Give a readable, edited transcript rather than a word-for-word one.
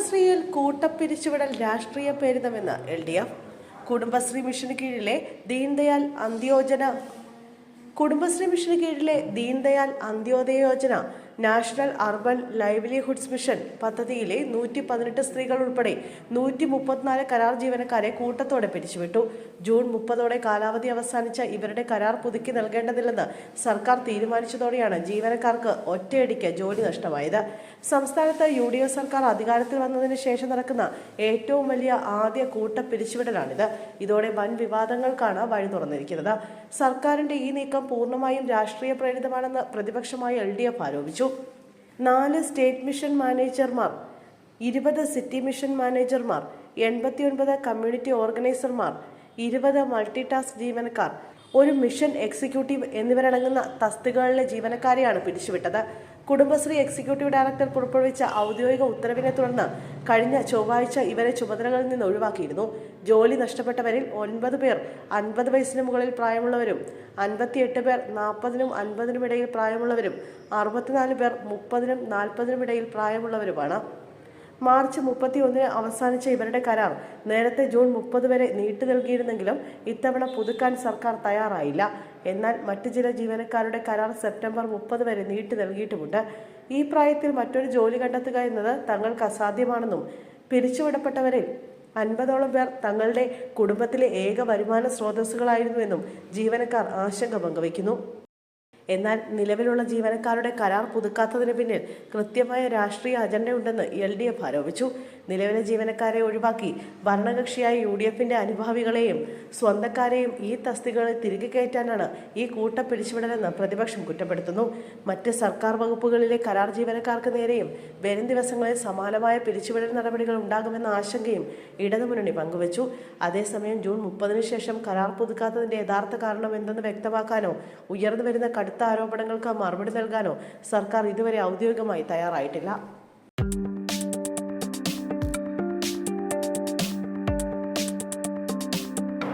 കുടുംബശ്രീയിൽ കൂട്ടപ്പിരിച്ചുവിടൽ രാഷ്ട്രീയ പ്രേരിതമെന്ന് LDF. കുടുംബശ്രീ മിഷന് കീഴിലെ Deendayal Antyodaya Yojana national urban livelihoods mission പദ്ധതിയിലെ 118 സ്ത്രീകൾ ഉൾപ്പെടെ 134 കരാർ ജീവനക്കാരെ കൂട്ടത്തോടെ പിരിച്ചുവിട്ടു. ജൂൺ 30 കാലാവധി അവസാനിച്ച ഇവരുടെ കരാർ പുതുക്കി നൽകേണ്ടതില്ലെന്ന് സർക്കാർ തീരുമാനിച്ചതോടെയാണ് ജീവനക്കാർക്ക് ഒറ്റയടിക്ക് ജോലി നഷ്ടമായത്. സംസ്ഥാനത്ത് UDF സർക്കാർ അധികാരത്തിൽ വന്നതിന് ശേഷം നടക്കുന്ന ഏറ്റവും വലിയ ആദ്യ കൂട്ടപ്പിരിച്ചുവിടലാണിത്. ഇതോടെ വൻ വിവാദങ്ങൾക്കാണ് വഴി തുറന്നിരിക്കുന്നത്. സർക്കാരിന്റെ ഈ നീക്കം പൂർണ്ണമായും രാഷ്ട്രീയ പ്രേരിതമാണെന്ന് പ്രതിപക്ഷമായ LDF ആരോപിച്ചു. 4 സ്റ്റേറ്റ് മിഷൻ മാനേജർമാർ, 20 സിറ്റി മിഷൻ മാനേജർമാർ, 89 കമ്മ്യൂണിറ്റി ഓർഗനൈസർമാർ, 20 മൾട്ടി ടാസ്ക് ജീവനക്കാർ, ഒരു മിഷൻ എക്സിക്യൂട്ടീവ് എന്നിവരടങ്ങുന്ന തസ്തികകളിലെ ജീവനക്കാരെയാണ് പിരിച്ചുവിട്ടത്. കുടുംബശ്രീ എക്സിക്യൂട്ടീവ് ഡയറക്ടർ പുറപ്പെടുവിച്ച ഔദ്യോഗിക ഉത്തരവിനെ തുടർന്ന് കഴിഞ്ഞ ചൊവ്വാഴ്ച ഇവരെ ചുമതലകളിൽ നിന്ന് ഒഴിവാക്കിയിരുന്നു. ജോലി നഷ്ടപ്പെട്ടവരിൽ 9 പേർ 50 വയസ്സിന് മുകളിൽ പ്രായമുള്ളവരും, 58 പേർ 40നും 50നും ഇടയിൽ പ്രായമുള്ളവരും, 64 പേർ 30നും 40നും ഇടയിൽ പ്രായമുള്ളവരുമാണ്. മാർച്ച് 31 അവസാനിച്ച ഇവരുടെ കരാർ നേരത്തെ ജൂൺ 30 വരെ നീട്ടി നൽകിയിരുന്നെങ്കിലും ഇത്തവണ പുതുക്കാൻ സർക്കാർ തയ്യാറായില്ല. എന്നാൽ മറ്റു ചില ജീവനക്കാരുടെ കരാർ സെപ്റ്റംബർ 30 വരെ നീട്ടി നൽകിയിട്ടുമുണ്ട്. ഈ പ്രായത്തിൽ മറ്റൊരു ജോലി കണ്ടെത്തുക എന്നത് തങ്ങൾക്ക് അസാധ്യമാണെന്നും പിരിച്ചുവിടപ്പെട്ടവരിൽ 50ഓളം പേർ തങ്ങളുടെ കുടുംബത്തിലെ ഏക വരുമാന സ്രോതസ്സുകളായിരുന്നുവെന്നും ജീവനക്കാർ ആശങ്ക പങ്കുവയ്ക്കുന്നു. എന്നാൽ നിലവിലുള്ള ജീവനക്കാരുടെ കരാർ പുതുക്കാത്തതിന് പിന്നിൽ കൃത്യമായ രാഷ്ട്രീയ അജണ്ടയുണ്ടെന്ന് LDF ആരോപിച്ചു. നിലവിലെ ജീവനക്കാരെ ഒഴിവാക്കി ഭരണകക്ഷിയായ UDFന്റെ അനുഭാവികളെയും സ്വന്തക്കാരെയും ഈ തസ്തികകളിൽ തിരികെ കയറ്റാനാണ് ഈ കൂട്ടപ്പിരിച്ചുവിടലെന്ന് പ്രതിപക്ഷം കുറ്റപ്പെടുത്തുന്നു. മറ്റ് സർക്കാർ വകുപ്പുകളിലെ കരാർ ജീവനക്കാർക്ക് നേരെയും വരും ദിവസങ്ങളിൽ സമാനമായ പിരിച്ചുവിടൽ നടപടികൾ ഉണ്ടാകുമെന്ന ആശങ്കയും ഇടതുമുന്നണി പങ്കുവച്ചു. അതേസമയം ജൂൺ 30 ശേഷം കരാർ പുതുക്കാത്തതിന്റെ യഥാർത്ഥ കാരണം എന്തെന്ന് വ്യക്തമാക്കാനോ ഉയർന്നു വരുന്ന കടുത്ത ആരോപണങ്ങൾക്ക് മറുപടി നൽകാനോ സർക്കാർ ഇതുവരെ ഔദ്യോഗികമായി തയ്യാറായിട്ടില്ല.